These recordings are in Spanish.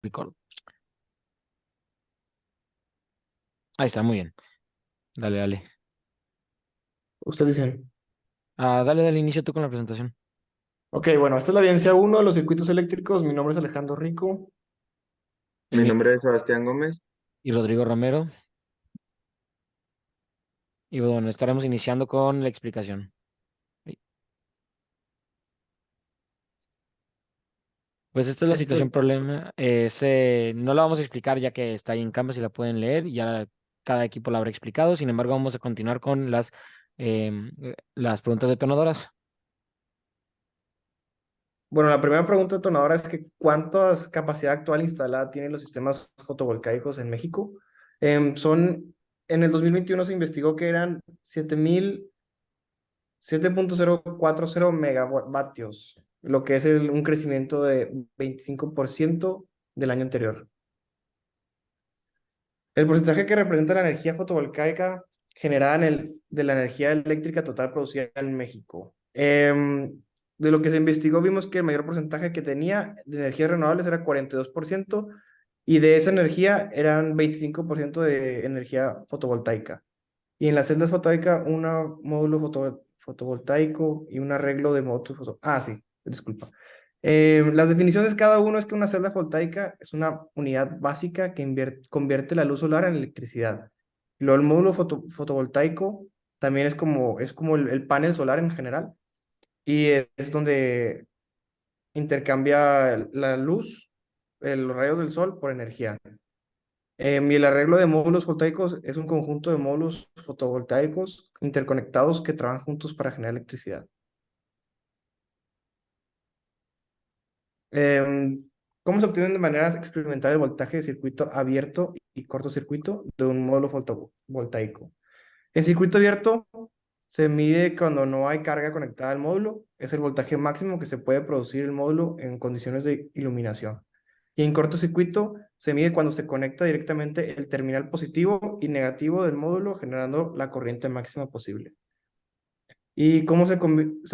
Record. Ahí está, muy bien. Dale, dale. Ustedes dicen. Dale inicio tú con la presentación. Ok, bueno, esta es la evidencia uno de los circuitos eléctricos. Mi nombre es Alejandro Rico. El Mi mío nombre es Sebastián Gómez. y Rodrigo Romero. Y bueno, estaremos iniciando con la explicación. Pues esta es la Esto es, situación problema. No la vamos a explicar ya que está ahí en Canvas y la pueden leer. Ya cada equipo la habrá explicado. Sin embargo, vamos a continuar con las preguntas detonadoras. bueno, la primera pregunta detonadora es que ¿cuántas capacidad actual instalada tienen los sistemas fotovoltaicos en México? En el 2021 se investigó que eran 7.040 megavatios, lo que es un crecimiento de 25% del año anterior. El porcentaje que representa la energía fotovoltaica generada de la energía eléctrica total producida en México. De lo que se investigó, vimos que el mayor porcentaje que tenía de energías renovables era 42% y de esa energía eran 25% de energía fotovoltaica. Y en las celdas fotovoltaicas, un módulo fotovoltaico y un arreglo de módulos Ah, sí, disculpa. Las definiciones de cada uno es que una celda fotovoltaica es una unidad básica que convierte la luz solar en electricidad. Luego el módulo fotovoltaico también es como el panel solar en general y es donde intercambia la luz, los rayos del sol por energía. Y el arreglo de módulos fotovoltaicos es un conjunto de módulos fotovoltaicos interconectados que trabajan juntos para generar electricidad. Em, ¿Cómo se obtiene de manera experimental el voltaje de circuito abierto y cortocircuito de un módulo fotovoltaico? En circuito abierto se mide cuando no hay carga conectada al módulo. Es el voltaje máximo que se puede producir el módulo en condiciones de iluminación. Y en cortocircuito se mide cuando se conecta directamente el terminal positivo y negativo del módulo, generando la corriente máxima posible. ¿Y cómo se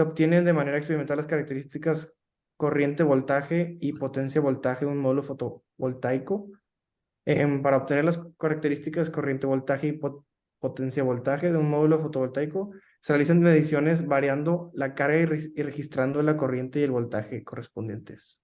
obtienen de manera experimental las características corriente, voltaje y potencia voltaje de un módulo fotovoltaico? Para obtener las características corriente voltaje y potencia voltaje de un módulo fotovoltaico, se realizan mediciones variando la carga y registrando la corriente y el voltaje correspondientes.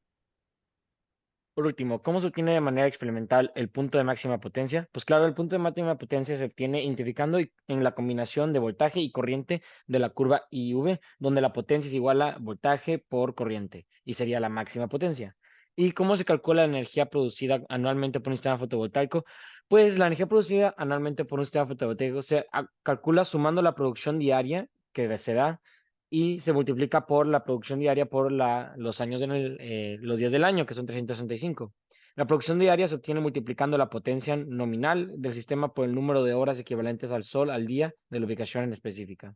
Por último, ¿cómo se obtiene de manera experimental el punto de máxima potencia? Pues claro, el punto de máxima potencia se obtiene identificando en la combinación de voltaje y corriente de la curva IV, donde la potencia es igual a voltaje por corriente y sería la máxima potencia. ¿Y cómo se calcula la energía producida anualmente por un sistema fotovoltaico? Pues la energía producida anualmente por un sistema fotovoltaico se calcula sumando la producción diaria que se da y se multiplica por la producción diaria por los años los días del año, que son 365. La producción diaria se obtiene multiplicando la potencia nominal del sistema por el número de horas equivalentes al sol al día de la ubicación en específica.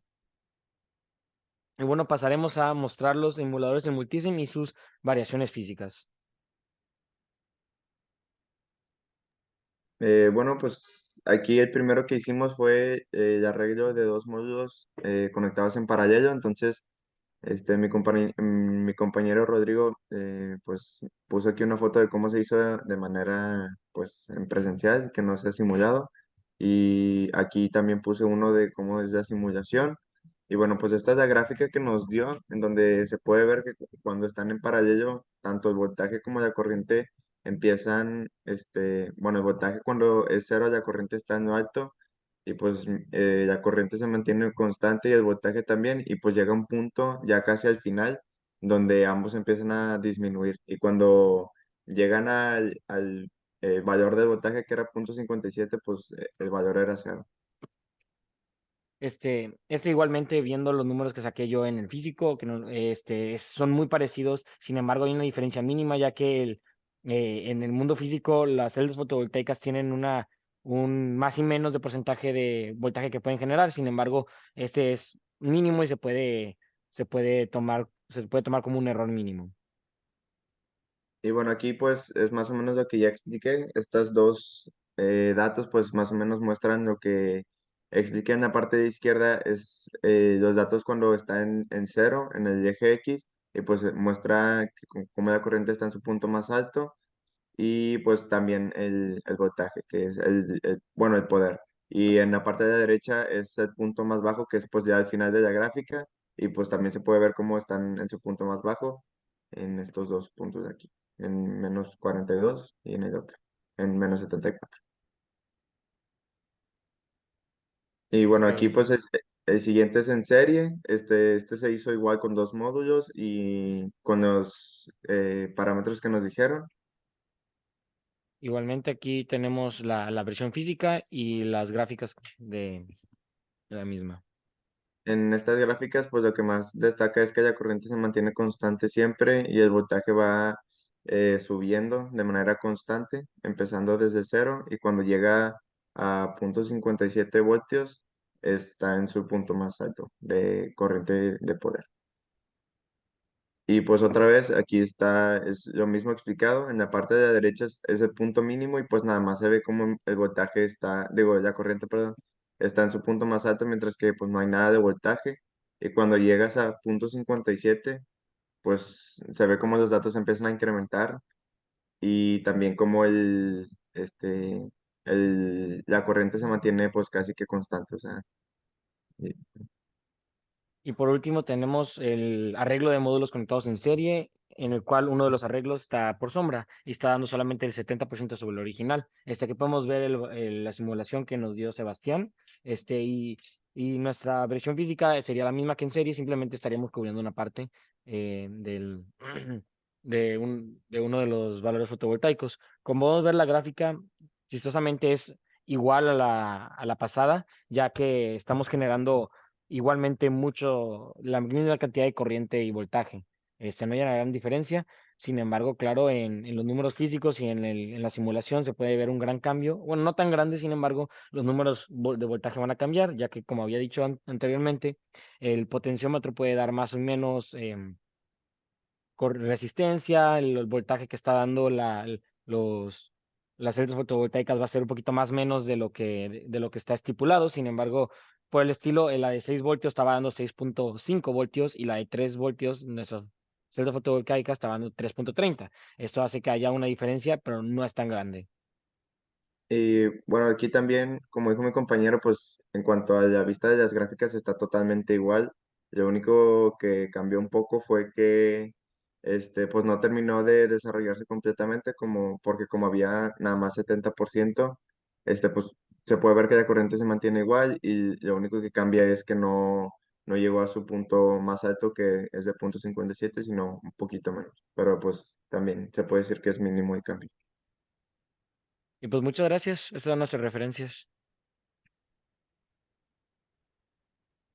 Y bueno, pasaremos a mostrar los simuladores en Multisim y sus variaciones físicas. Bueno, pues aquí el primero que hicimos fue el arreglo de dos módulos conectados en paralelo. Entonces, mi compañero Rodrigo, pues puso aquí una foto de cómo se hizo de manera, pues, en presencial, que no se ha simulado. Y aquí también puse uno de cómo es la simulación. Y bueno, pues esta es la gráfica que nos dio, en donde se puede ver que cuando están en paralelo, tanto el voltaje como la corriente empiezan, bueno, el voltaje cuando es cero, la corriente está en lo alto, y pues la corriente se mantiene constante y el voltaje también, y pues llega un punto ya casi al final donde ambos empiezan a disminuir, y cuando llegan al valor del voltaje que era 0,57, pues el valor era cero. Igualmente viendo los números que saqué yo en el físico, que son muy parecidos, sin embargo hay una diferencia mínima, ya que en el mundo físico las celdas fotovoltaicas tienen un más y menos de porcentaje de voltaje que pueden generar, sin embargo, este es mínimo y se puede tomar como un error mínimo. Y bueno, aquí pues es más o menos lo que ya expliqué. Estas dos datos pues más o menos muestran lo que expliqué en la parte de izquierda, es los datos cuando está en cero, en el eje X, y pues muestra que cómo la corriente está en su punto más alto. y pues también el voltaje, que es bueno, el poder. Y en la parte de la derecha es el punto más bajo, que es pues ya al final de la gráfica, y pues también se puede ver cómo están en su punto más bajo en estos dos puntos de aquí, en -42 y en el otro, en -74. Y bueno, aquí Este, pues el siguiente es en serie. Este se hizo igual con dos módulos y con los parámetros que nos dijeron. igualmente aquí tenemos la versión física y las gráficas de la misma. En estas gráficas, pues lo que más destaca es que la corriente se mantiene constante siempre y el voltaje va subiendo de manera constante, empezando desde cero y cuando llega a 0,57 voltios está en su punto más alto de corriente de poder. Y pues otra vez, aquí está, es lo mismo explicado, en la parte de la derecha es el punto mínimo y pues nada más se ve como el voltaje está, digo, la corriente, perdón, está en su punto más alto, mientras que pues no hay nada de voltaje. Y cuando llegas a 0,57, pues se ve como los datos empiezan a incrementar y también como la corriente se mantiene pues casi que constante, o sea, y- Y por último tenemos el arreglo de módulos conectados en serie, en el cual uno de los arreglos está por sombra y está dando solamente el 70% sobre el original. Aquí podemos ver la simulación que nos dio Sebastián. Y nuestra versión física sería la misma que en serie, simplemente estaríamos cubriendo una parte del, de uno de los valores fotovoltaicos. Como podemos ver, la gráfica chistosamente es igual a la pasada, ya que estamos generando igualmente la misma cantidad de corriente y voltaje. No hay una gran diferencia. Sin embargo, claro, en los números físicos y en la simulación se puede ver un gran cambio. Bueno, no tan grande, sin embargo, los números de voltaje van a cambiar, ya que, como había dicho anteriormente, el potenciómetro puede dar más o menos resistencia, el voltaje que está dando las celdas fotovoltaicas va a ser un poquito más menos de lo que está estipulado. Sin embargo, por el estilo, la de 6 voltios estaba dando 6,5 voltios y la de 3 voltios, nuestra celda fotovoltaica estaba dando 3,30. Esto hace que haya una diferencia, pero no es tan grande. Y bueno, aquí también, como dijo mi compañero, pues en cuanto a la vista de las gráficas está totalmente igual. Lo único que cambió un poco fue que pues no terminó de desarrollarse completamente, porque como había nada más 70%, pues se puede ver que la corriente se mantiene igual y lo único que cambia es que no llegó a su punto más alto, que es de 0,57, sino un poquito menos. Pero pues también se puede decir que es mínimo el cambio. Y pues muchas gracias. Estas son nuestras referencias.